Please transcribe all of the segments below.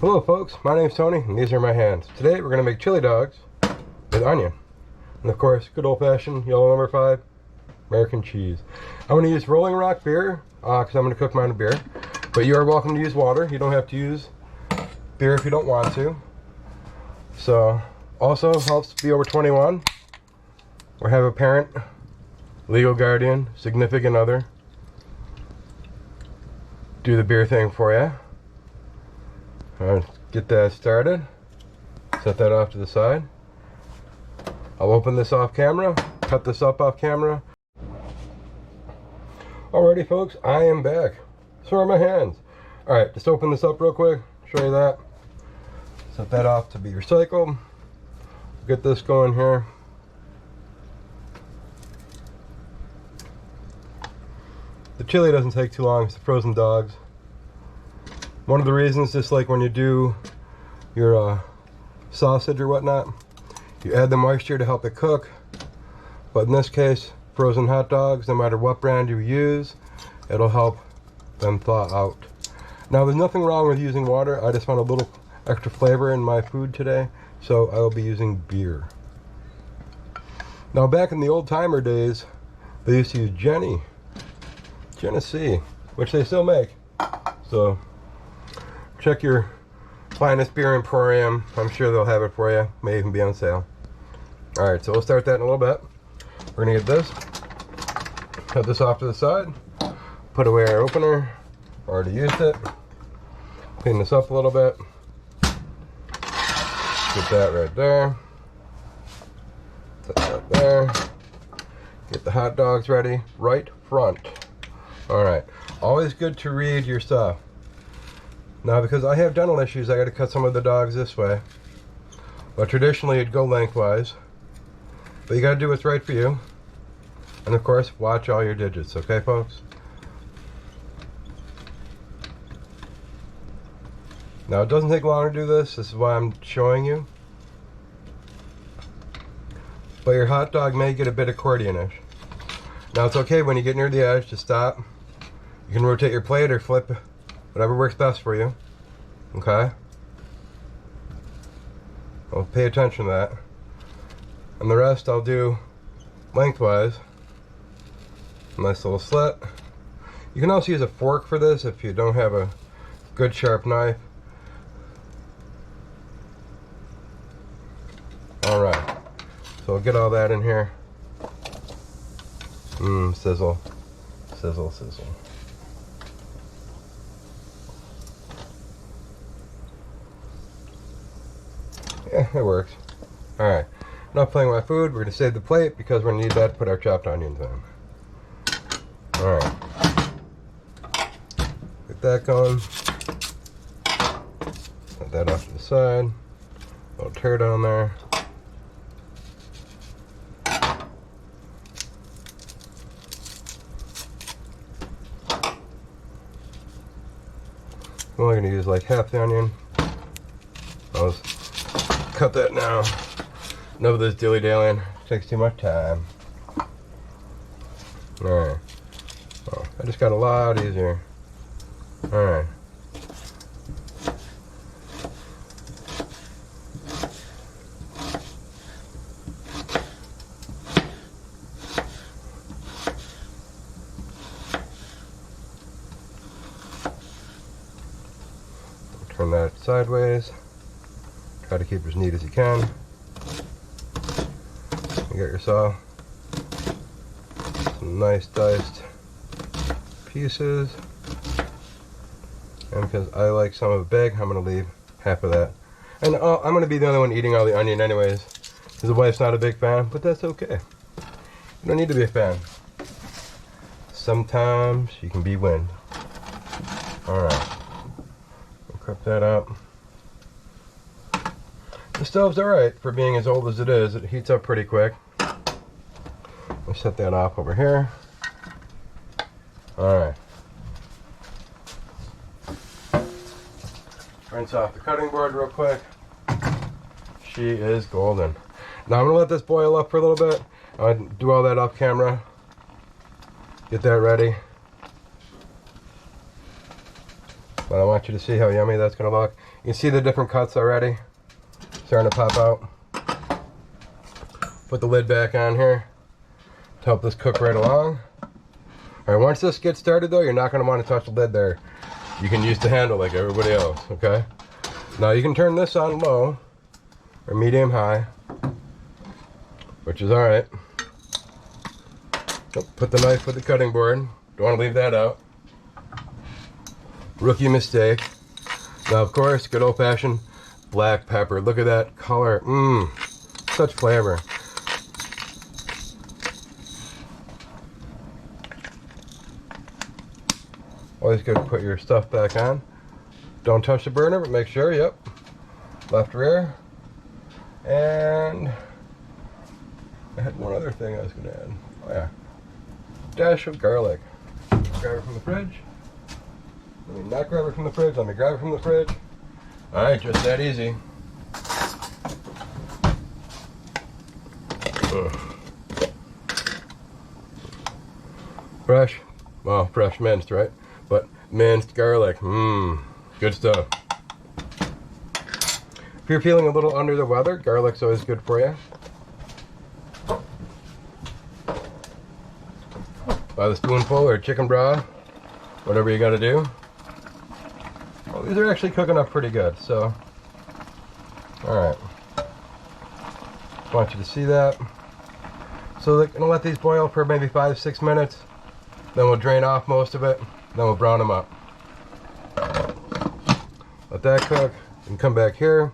Hello folks, my name's Tony and these are my hands. Today we're going to make chili dogs with onion. And of course, good old-fashioned yellow number 5 American cheese. I'm going to use Rolling Rock beer because I'm going to cook mine with beer. But you are welcome to use water. You don't have to use beer if you don't want to. So, also helps be over 21 or have a parent, legal guardian, significant other do the beer thing for you. Alright, get that started. Set that off to the side. I'll open this off camera, cut this up off camera. Alrighty folks, I am back. So are my hands. Alright, just open this up real quick, show you that. Set that off to be recycled. Get this going here. The chili doesn't take too long, it's the frozen dogs. One of the reasons, just like when you do your sausage or whatnot, you add the moisture to help it cook. But in this case, frozen hot dogs, no matter what brand you use, it'll help them thaw out. Now there's nothing wrong with using water, I just want a little extra flavor in my food today, so I will be using beer. Now back in the old timer days, they used to use Genesee, which they still make. So check your finest beer emporium. I'm sure they'll have it for you. May even be on sale. Alright, so we'll start that in a little bit. We're going to get this. Cut this off to the side. Put away our opener. Already used it. Clean this up a little bit. Get that right there. Set that right there. Get the hot dogs ready. Right front. Alright. Always good to read your stuff. Now, because I have dental issues, I got to cut some of the dogs this way. But traditionally, it'd go lengthwise. But you got to do what's right for you. And of course, watch all your digits, okay, folks? Now, it doesn't take long to do this. This is why I'm showing you. But your hot dog may get a bit accordionish. Now, it's okay when you get near the edge to stop. You can rotate your plate or flip, whatever works best for you. Okay? Well, pay attention to that. And the rest I'll do lengthwise. Nice little slit. You can also use a fork for this if you don't have a good sharp knife. Alright. So we'll get all that in here. Sizzle. Sizzle, sizzle. Yeah, it works. Alright. Not playing with my food. We're going to save the plate because we're going to need that to put our chopped onions in. Alright. Get that going. Set that off to the side. A little turd on there. I'm only going to use like half the onion. I'll cut that now. Enough of this dilly-dallying. Takes too much time. Alright. Oh, I just got a lot easier. Alright. Turn that sideways. Try to keep it as neat as you can. You got yourself some nice diced pieces. And because I like some of it big, I'm going to leave half of that. And I'm going to be the only one eating all the onion anyways. Because the wife's not a big fan, but that's okay. You don't need to be a fan. Sometimes you can be wind. Alright. Cook that up. The stove's alright for being as old as it is. It heats up pretty quick. We'll set that off over here. Alright. Rinse off the cutting board real quick. She is golden. Now I'm going to let this boil up for a little bit. I'll do all that off camera. Get that ready. But I want you to see how yummy that's going to look. You can see the different cuts already starting to pop out. Put the lid back on here to help this cook right along. Alright, once this gets started though, you're not going to want to touch the lid there. You can use the handle like everybody else, okay? Now you can turn this on low or medium high, which is alright. Put the knife with the cutting board. Don't want to leave that out. Rookie mistake. Now of course, good old-fashioned black pepper. Look at that color. Mmm, such flavor. Always good to put your stuff back on. Don't touch the burner, but make sure, yep. Left rear. And I had one other thing I was going to add. Oh yeah. Dash of garlic. Grab it from the fridge. Let me not grab it from the fridge, let me grab it from the fridge. Alright, just that easy. Fresh, well, fresh minced, right? But minced garlic, mmm, good stuff. If you're feeling a little under the weather, garlic's always good for you. By the spoonful or chicken broth, whatever you gotta do. Well, these are actually cooking up pretty good, so. Alright. Want you to see that. So they're gonna let these boil for maybe 5-6 minutes. Then we'll drain off most of it. Then we'll brown them up. Let that cook and come back here.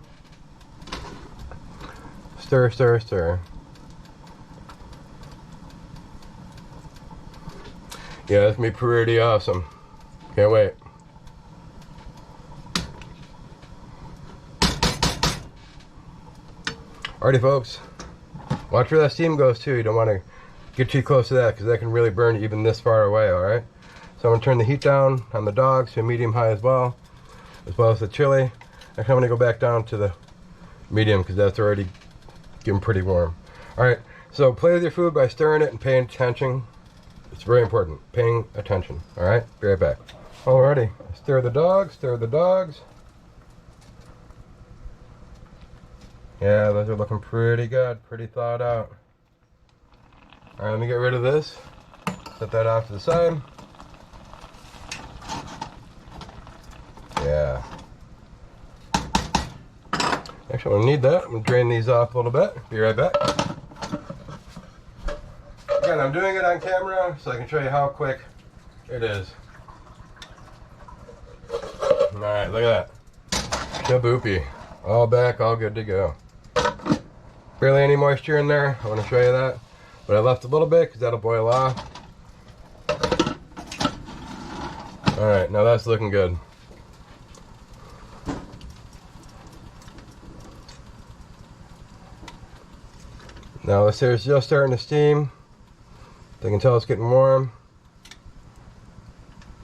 Stir, stir, stir. Yeah, that's gonna be pretty awesome. Can't wait. Alrighty folks, watch where that steam goes too. You don't want to get too close to that because that can really burn you even this far away, alright? So I'm going to turn the heat down on the dogs to medium high as well as the chili. Actually I'm going to go back down to the medium because that's already getting pretty warm. Alright, so play with your food by stirring it and paying attention. It's very important, paying attention. Alright, be right back. Alrighty, stir the dogs, stir the dogs. Yeah, those are looking pretty good, pretty thawed out. Alright, let me get rid of this. Set that off to the side. Yeah. Actually, I don't need that. I'm going to drain these off a little bit. Be right back. Again, I'm doing it on camera so I can show you how quick it is. Alright, look at that. Shaboopy. All back, all good to go. Barely any moisture in there. I want to show you that. But I left a little bit because that'll boil off. Alright, now that's looking good. Now this here is just starting to steam. You can tell it's getting warm.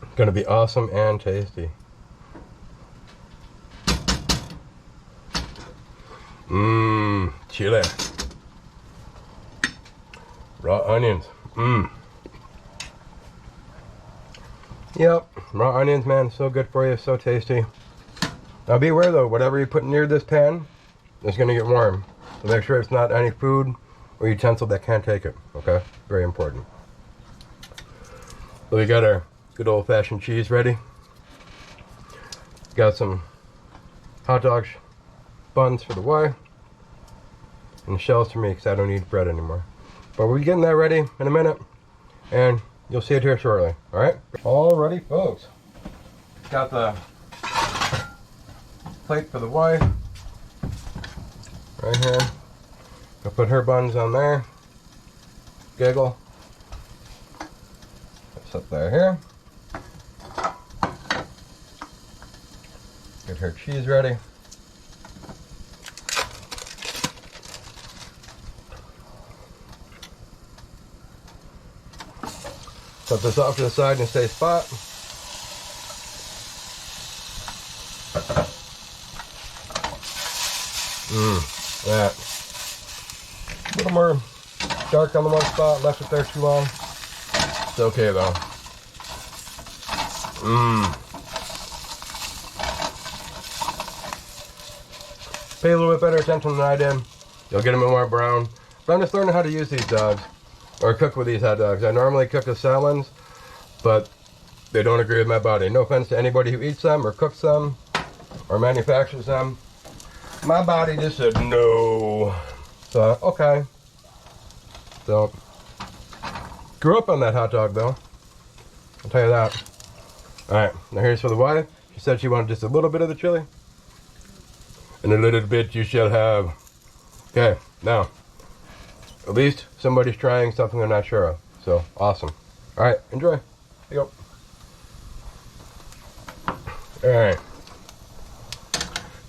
It's going to be awesome and tasty. Mmm, chili. Raw onions. Mmm. Yep, raw onions, man, so good for you, so tasty. Now be aware though, whatever you put near this pan is going to get warm. So make sure it's not any food or utensil that can't take it, okay? Very important. So we got our good old-fashioned cheese ready. Got some hot dog buns for the Y. And shells for me because I don't need bread anymore. But we'll be getting that ready in a minute. And you'll see it here shortly, alright? Alrighty, folks. Got the plate for the Y. Right here. I'll put her buns on there. Giggle. Set that here. Get her cheese ready. Set this off to the side in a safe spot. That. A little more dark on the one spot, left it there too long. It's okay though. pay a little bit better attention than I did, you'll get them more brown. But I'm just learning how to use these dogs, or cook with these hot dogs. I normally cook the salads, but they don't agree with my body. No offense to anybody who eats them, or cooks them, or manufactures them. My body just said no. So, okay. So, grew up on that hot dog though. I'll tell you that. Alright, now here's for the wife. She said she wanted just a little bit of the chili. And a little bit you shall have. Okay, now, at least somebody's trying something they're not sure of. So, awesome. Alright, enjoy. Here you go. Alright.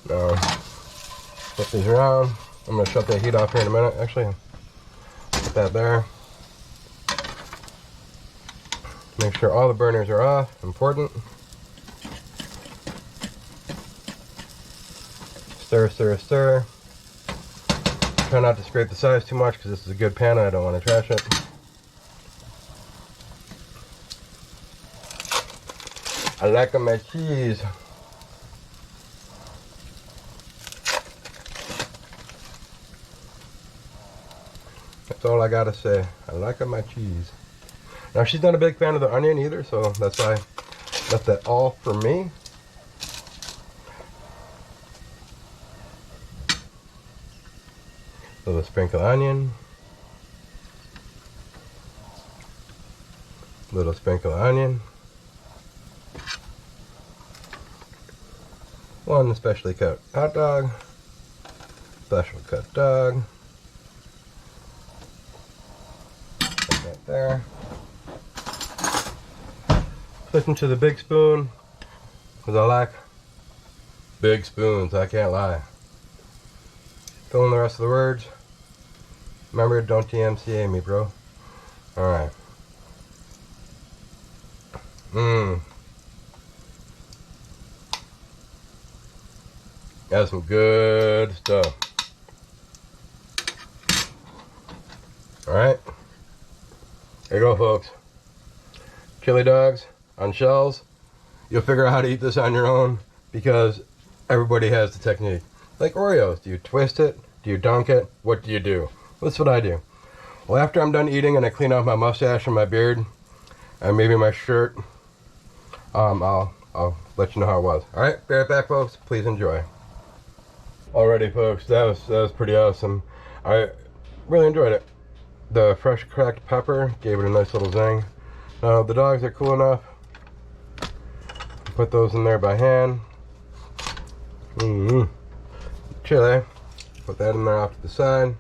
Now, flip these around. I'm going to shut the heat off here in a minute. Actually, put that there. Make sure all the burners are off. Important. Stir, stir, stir. Try not to scrape the sides too much because this is a good pan and I don't want to trash it. I like my cheese. That's all I gotta say. I like my cheese. Now she's not a big fan of the onion either, so that's why I left that all for me. A little sprinkle of onion. Little sprinkle of onion. One specially cut hot dog. Special cut dog. Put that there. Switching to the big spoon, because I like big spoons, I can't lie. Fill in the rest of the words. Remember, don't DMCA me, bro. Alright. That's some good stuff. Alright. There you go, folks. Chili dogs on shells. You'll figure out how to eat this on your own because everybody has the technique. Like Oreos. Do you twist it? Do you dunk it? What do you do? That's what I do. Well, after I'm done eating and I clean off my mustache and my beard and maybe my shirt, I'll let you know how it was. Alright, be right back, folks. Please enjoy. Alrighty, folks, that was pretty awesome. I really enjoyed it. The fresh cracked pepper gave it a nice little zing. Now the dogs are cool enough. Put those in there by hand. Chili. Put that in there off to the side.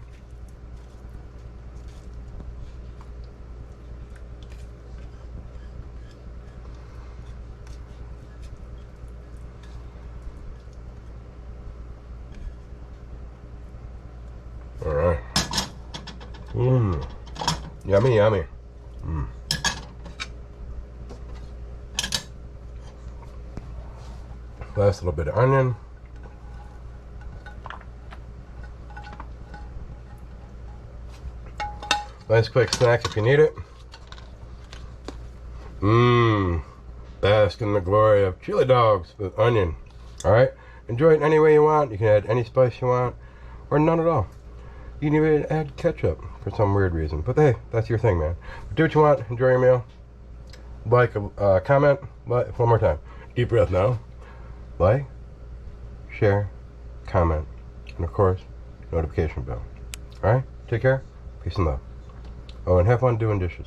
Alright. Yummy, yummy. Last little bit of onion. Nice quick snack if you need it. Bask in the glory of chili dogs with onion. Alright? Enjoy it any way you want. You can add any spice you want, or none at all. You can even add ketchup for some weird reason. But hey, that's your thing, man. Do what you want. Enjoy your meal. Like, comment. One more time. Deep breath now. Like, share, comment, and of course, notification bell. Alright? Take care. Peace and love. Oh, and have fun doing dishes.